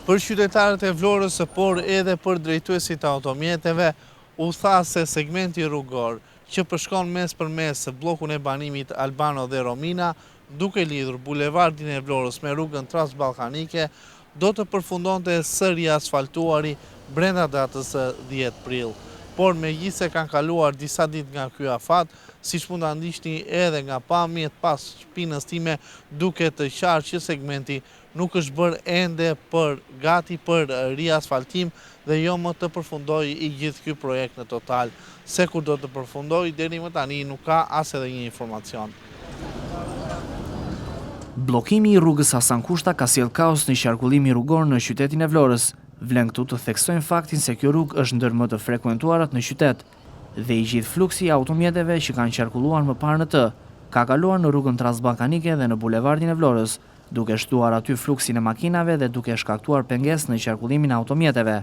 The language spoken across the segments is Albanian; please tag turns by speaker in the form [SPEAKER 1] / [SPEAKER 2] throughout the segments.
[SPEAKER 1] Për qytetarët e Vlorës, por edhe për drejtuesit e automjeteve, u tha se segmenti rrugor që përshkon mes për mes bllokun e banimit Albano dhe Romina, duke lidhur bulevardin e Vlorës me rrugën transballkanike, do të përfundonte sëri asfaltuari brenda datës 10 prill. Por megjithse kanë kaluar disa ditë nga ky afat, siç mund ta ndiqni edhe nga pamjet pas shpinës time, duket qartë që segmenti nuk është bërë ende gati për riasfaltim dhe jo më të përfundojë i gjithë ky projekt në total. Se kur do të përfundojë, deri më tani nuk ka as edhe një informacion.
[SPEAKER 2] Bllokimi i rrugës Hasan Kushta ka sjellë kaos në qarkullimin rrugor në qytetin e Vlorës. Vlen këtu të theksojnë faktin se kjo rrugë është ndër më të frekuentuarat në qytet dhe i gjithë fluksi i automjeteve që kanë qarkulluar më parë në të ka kaluar në rrugën transballkanike dhe në bulevardin e Vlorës, duke shtuar aty fluksin e makinave dhe duke shkaktuar pengesë në qarkullimin e automjeteve.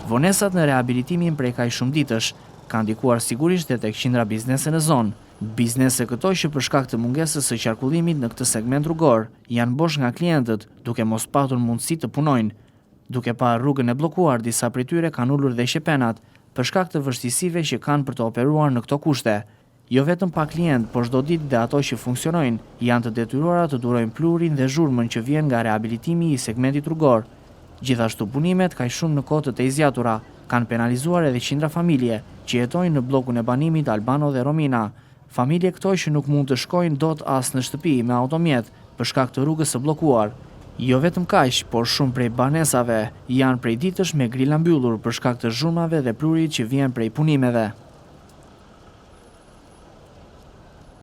[SPEAKER 2] Vonesat në rehabilitimin prej kaq shumë ditësh kanë ndikuar sigurisht edhe tek qindra biznese në zonë. Biznese këto që për shkak të mungesës së qarkullimit në këtë segment rrugor janë bosh nga klientët, duke mos patur mundësi të punojnë. Duke pa rrugën e bllokuar, disa prej tyre kanë ulur dhe shqepenat për shkak të vështirësive që kanë për të operuar në këto kushte. Jo vetëm pa klient, por çdo ditë dhe ato që funksionojnë janë të detyruara të durojnë pluhurin dhe zhurmën që vjen nga rehabilitimi i segmentit rrugor. Gjithashtu punimet, kaq shumë në kohë të zgjatura, kanë penalizuar edhe qindra familje që jetojnë në bllokun e banimit Albano dhe Romina. Familje këto që nuk mund të shkojnë dot as në shtëpi me automjet për shkak të rrugës së bllokuar. Jo vetëm kaq, por shumë prej banesave janë prej ditësh me grila mbyllur për shkak të zhurmave dhe pluhurit që vjen prej punimeve.